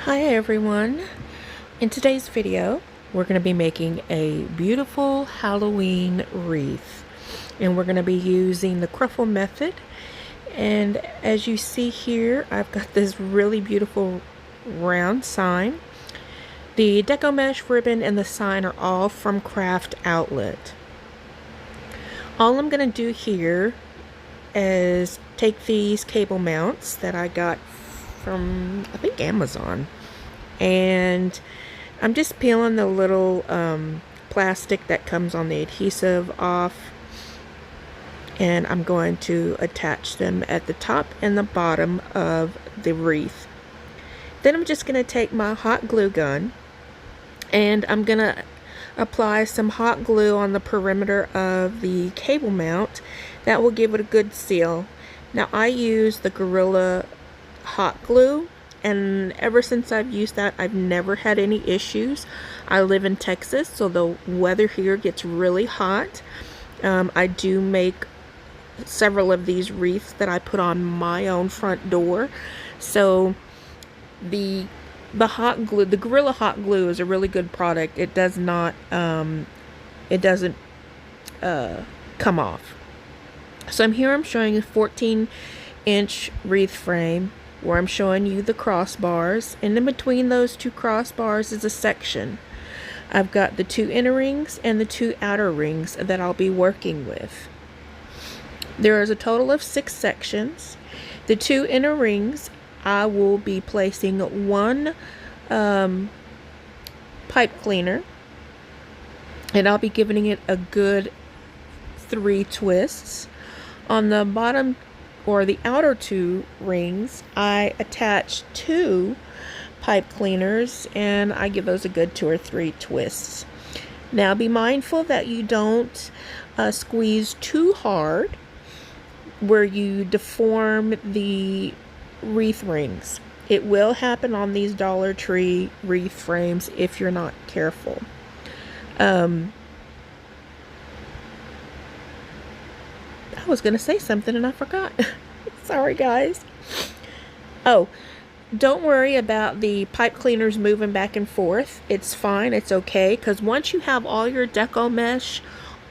Hi everyone. In today's video, we're going to be making a beautiful Halloween wreath. And we're going to be using the Cruffle method. And as you see here, I've got this really beautiful round sign. The Deco Mesh ribbon and the sign are all from Craft Outlet. All I'm going to do here is take these cable mounts that I got from, I think, Amazon, and I'm just peeling the little plastic that comes on the adhesive off, and I'm going to attach them at the top and the bottom of the wreath. Then I'm just going to take my hot glue gun and I'm going to apply some hot glue on the perimeter of the cable mount. That will give it a good seal. Now I use the Gorilla hot glue, and ever since I've used that, I've never had any issues. I live in Texas, so the weather here gets really hot. I do make several of these wreaths that I put on my own front door. So the hot glue, the Gorilla hot glue, is a really good product. It does not, it doesn't come off. So I'm showing a 14-inch wreath frame where I'm showing you the crossbars, and in between those two crossbars is a section. I've got the 2 inner rings and the 2 outer rings that I'll be working with. There is a total of 6 sections. The 2 inner rings, I will be placing 1 pipe cleaner, and I'll be giving it a good 3 twists. On the bottom, or the outer 2 rings, I attach 2 pipe cleaners, and I give those a good 2 or 3 twists. Now be mindful that you don't squeeze too hard where you deform the wreath rings. It will happen on these Dollar Tree wreath frames if you're not careful. I was going to say something and I forgot. Sorry, guys. Oh, don't worry about the pipe cleaners moving back and forth. It's fine. It's okay. Because once you have all your Deco Mesh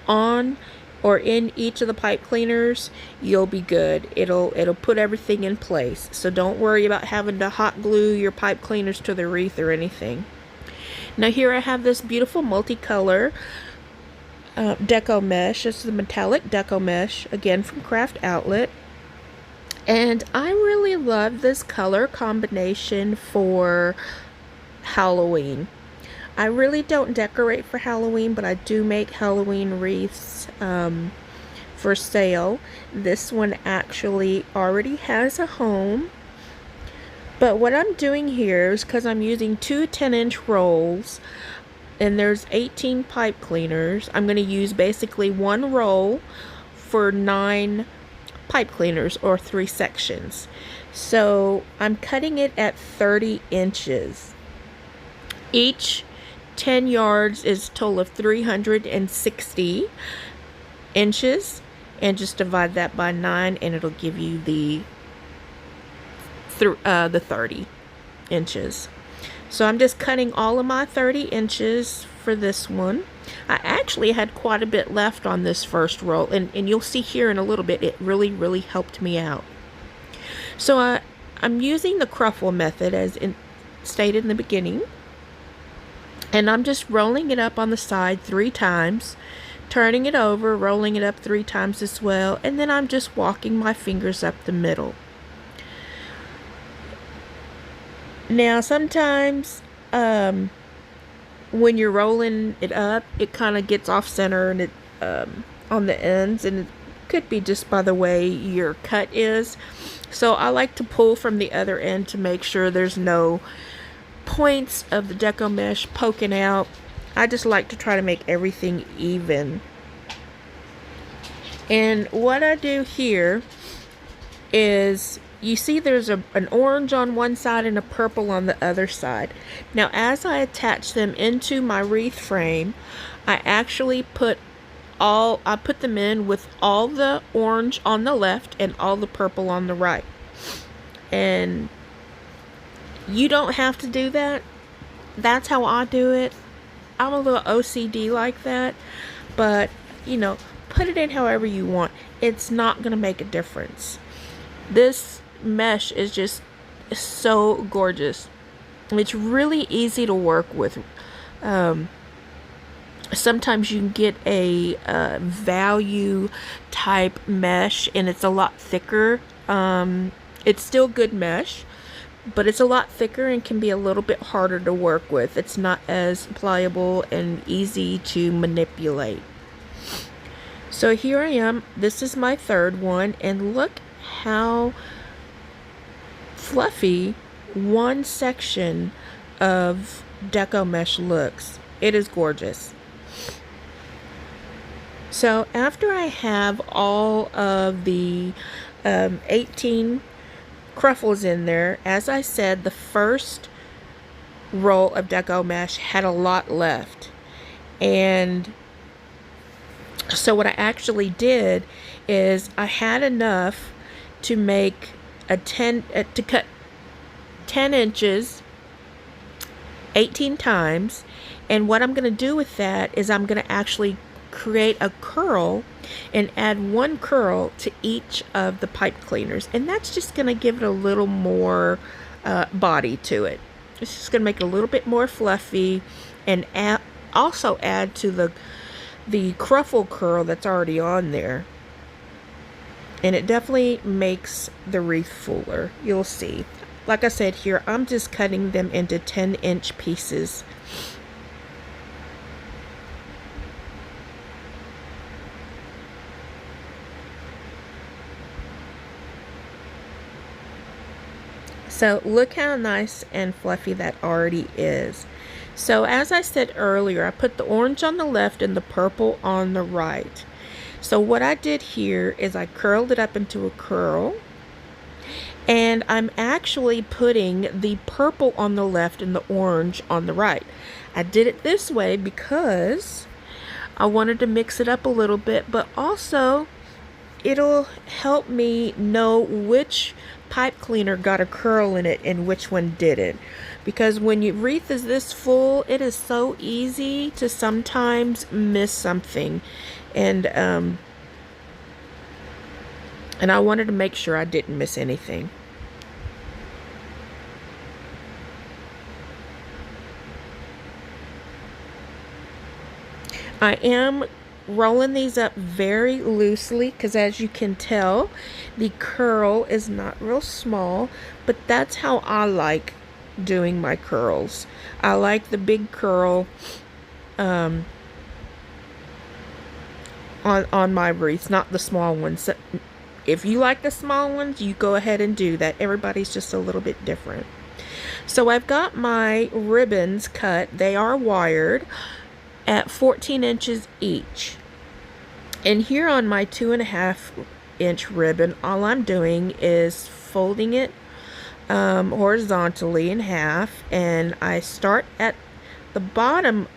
on or in each of the pipe cleaners, you'll be good. It'll put everything in place. So don't worry about having to hot glue your pipe cleaners to the wreath or anything. Now here I have this beautiful multicolor Deco Mesh. This is the metallic Deco Mesh, again from Craft Outlet. And I really love this color combination for Halloween. I really don't decorate for Halloween, but I do make Halloween wreaths for sale. This one actually already has a home. But what I'm doing here is, because I'm using 2 10-inch rolls, and there's 18 pipe cleaners, I'm going to use basically 1 roll for 9 pipe cleaners, or 3 sections. So I'm cutting it at 30 inches. Each 10 yards is a total of 360 inches, and just divide that by 9 and it'll give you the 30 inches. So I'm just cutting all of my 30 inches for this one. I actually had quite a bit left on this first roll, and you'll see here in a little bit, it really helped me out. So I'm using the Cruffle method as stated in the beginning, and I'm just rolling it up on the side 3 times, turning it over, rolling it up 3 times as well, and then I'm just walking my fingers up the middle. Now sometimes when you're rolling it up, it kind of gets off center, and it on the ends, and it could be just by the way your cut is. So I like to pull from the other end to make sure there's no points of the Deco Mesh poking out. I just like to try to make everything even. And what I do here is, you see there's an orange on one side and a purple on the other side. Now as I attach them into my wreath frame, I actually put them in with all the orange on the left and all the purple on the right. And You don't have to do that. That's how I do it. I'm a little OCD like that, but you know, put it in however you want. It's not gonna make a difference. This mesh is just so gorgeous. It's really easy to work with. Sometimes you can get a value type mesh and it's a lot thicker. It's still good mesh, but it's a lot thicker and can be a little bit harder to work with. It's not as pliable and easy to manipulate. So here I am. This is my third one, and look how fluffy one section of Deco Mesh looks. It is gorgeous. So after I have all of the 18 cruffles in there, as I said, the first roll of Deco Mesh had a lot left, and so what I actually did is I had enough to make to cut 10 inches 18 times, and what I'm going to do with that is I'm going to actually create a curl and add one curl to each of the pipe cleaners, and that's just going to give it a little more body to it. It's just going to make it a little bit more fluffy, and also add to the cruffle curl that's already on there, and it definitely makes the wreath fuller. You'll see. Like I said, here I'm just cutting them into 10-inch pieces. So look how nice and fluffy that already is. So as I said earlier, I put the orange on the left and the purple on the right. So what I did here is I curled it up into a curl, and I'm actually putting the purple on the left and the orange on the right. I did it this way because I wanted to mix it up a little bit, but also it'll help me know which pipe cleaner got a curl in it and which one didn't. Because when your wreath is this full, it is so easy to sometimes miss something. And I wanted to make sure I didn't miss anything. I am rolling these up very loosely because, as you can tell, the curl is not real small, but that's how I like doing my curls. I like the big curl on my wreaths, not the small ones. If you like the small ones, you go ahead and do that. Everybody's just a little bit different. So I've got my ribbons cut. They are wired at 14 inches each. And here on my 2.5 inch ribbon, all I'm doing is folding it horizontally in half, and I start at the bottom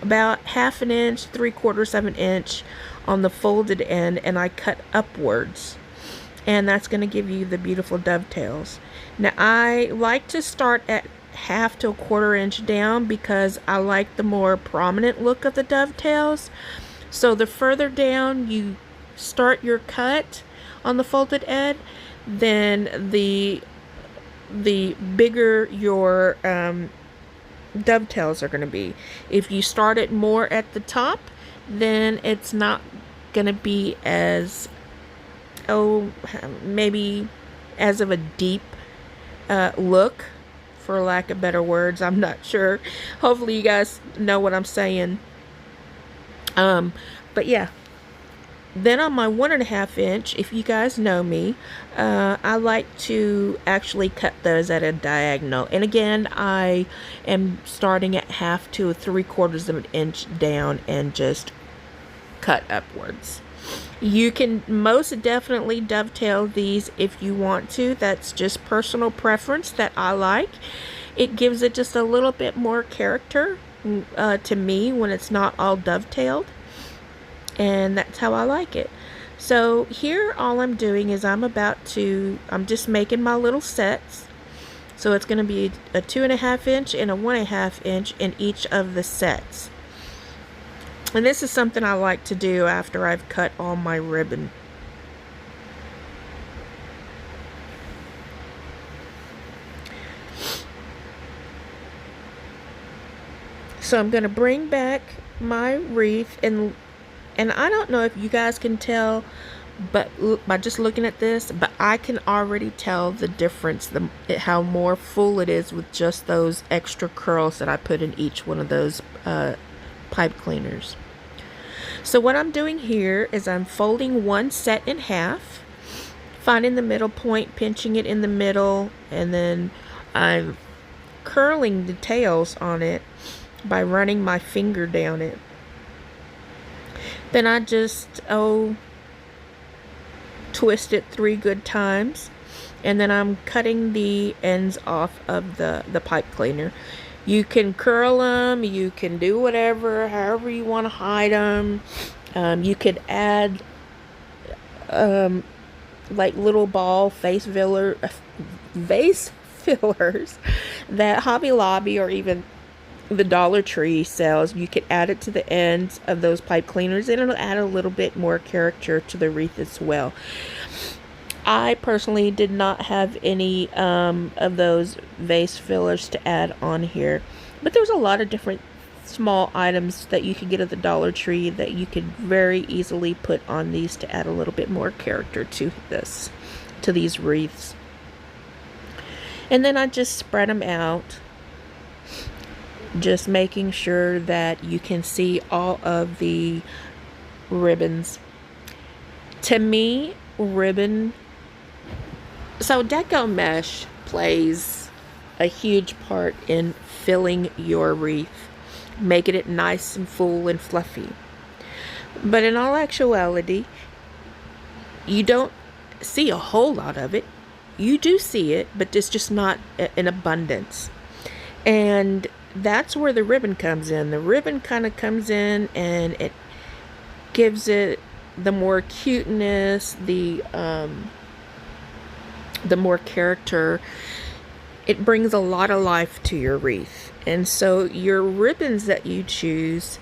about 1/2 inch, 3/4 of an inch on the folded end, and I cut upwards, and that's going to give you the beautiful dovetails. Now I like to start at 1/2 to 1/4 inch down because I like the more prominent look of the dovetails. So the further down you start your cut on the folded end, then the bigger your dovetails are going to be. If you start it more at the top, then it's not going to be as, maybe as of a deep look, for lack of better words. I'm not sure. Hopefully you guys know what I'm saying. But yeah, then on my 1.5 inch, if you guys know me, I like to actually cut those at a diagonal. And again, I am starting at 1/2 to 3/4 of an inch down and just cut upwards. You can most definitely dovetail these if you want to. That's just personal preference that I like. It gives it just a little bit more character to me when it's not all dovetailed, and that's how I like it. So here all I'm doing is I'm just making my little sets, So it's going to be a 2.5 inch and a 1.5 inch in each of the sets. And this is something I like to do after I've cut all my ribbon. So I'm going to bring back my wreath, and I don't know if you guys can tell, but by just looking at this, but I can already tell the difference, how more full it is with just those extra curls that I put in each one of those pipe cleaners. So what I'm doing here is I'm folding one set in half, finding the middle point, pinching it in the middle, and then I'm curling the tails on it by running my finger down it. Then I just twist it 3 good times, and then I'm cutting the ends off of the pipe cleaner. You can curl them, you can do whatever, however you want to hide them. You could add like little ball vase fillers that Hobby Lobby or even the Dollar Tree sells. You could add it to the ends of those pipe cleaners, and it'll add a little bit more character to the wreath as well. I personally did not have any of those vase fillers to add on here, but there's a lot of different small items that you can get at the Dollar Tree that you could very easily put on these to add a little bit more character to these wreaths. And then I just spread them out, just making sure that you can see all of the ribbons. To me, so Deco Mesh plays a huge part in filling your wreath, making it nice and full and fluffy. But in all actuality, you don't see a whole lot of it. You do see it, but it's just not in abundance. And that's where the ribbon comes in. The ribbon kind of comes in and it gives it the more cuteness, the more character. It brings a lot of life to your wreath. And so your ribbons that you choose,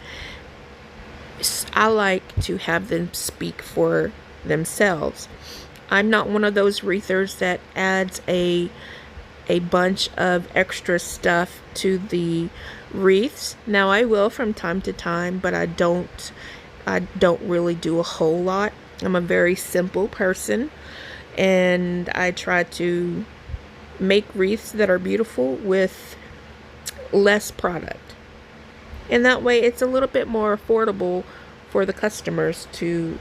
I like to have them speak for themselves. I'm not one of those wreathers that adds a bunch of extra stuff to the wreaths. Now I will from time to time, but I don't really do a whole lot. I'm a very simple person, and I try to make wreaths that are beautiful with less product. And that way it's a little bit more affordable for the customers to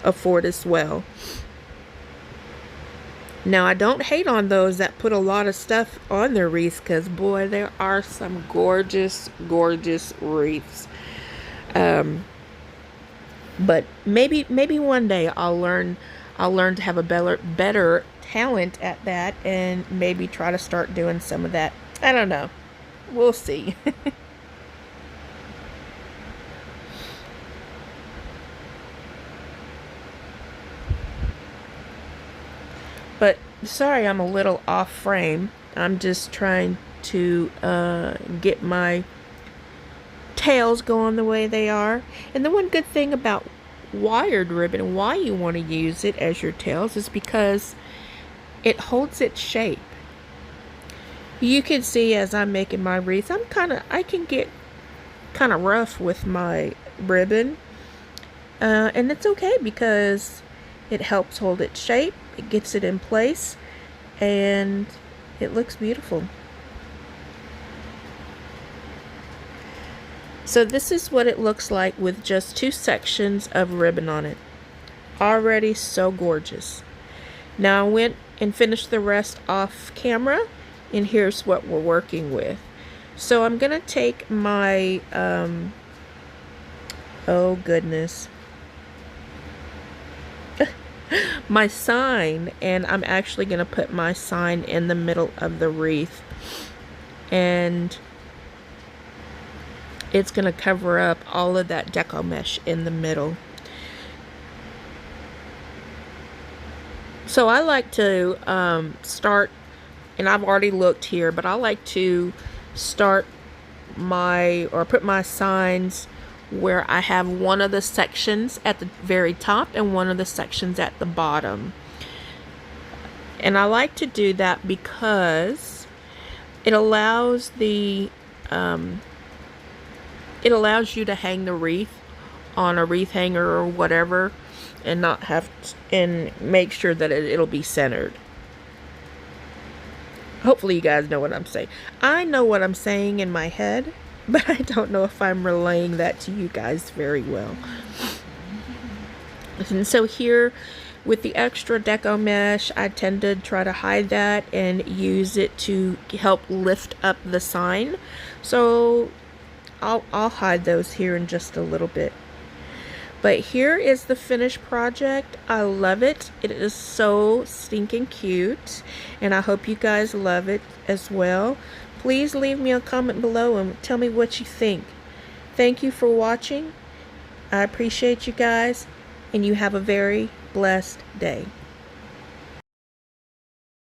afford as well. Now, I don't hate on those that put a lot of stuff on their wreaths, because boy, there are some gorgeous, gorgeous wreaths. But maybe one day I'll learn to have a better talent at that, and maybe try to start doing some of that. I don't know. We'll see. But sorry, I'm a little off frame. I'm just trying to get my tails going the way they are. And the one good thing about wired ribbon, and why you want to use it as your tails, is because it holds its shape. You can see as I'm making my wreath, I can get kind of rough with my ribbon, and it's okay because it helps hold its shape. It gets it in place, and it looks beautiful. So this is what it looks like with just 2 sections of ribbon on it. Already so gorgeous. Now I went and finished the rest off camera, and here's what we're working with. So I'm gonna take my oh goodness, my sign, and I'm actually gonna put my sign in the middle of the wreath, and it's gonna cover up all of that Deco Mesh in the middle. So I like to start and I've already looked here, but I like to start put my signs where I have one of the sections at the very top and one of the sections at the bottom. And I like to do that because it allows you to hang the wreath on a wreath hanger or whatever, and make sure that it'll be centered. Hopefully you guys know what I'm saying. I know what I'm saying in my head, but I don't know if I'm relaying that to you guys very well. And so here with the extra Deco Mesh, I tend to try to hide that and use it to help lift up the sign. So I'll hide those here in just a little bit. But here is the finished project. I love it. It is so stinking cute, and I hope you guys love it as well. Please leave me a comment below and tell me what you think. Thank you for watching. I appreciate you guys, and you have a very blessed day.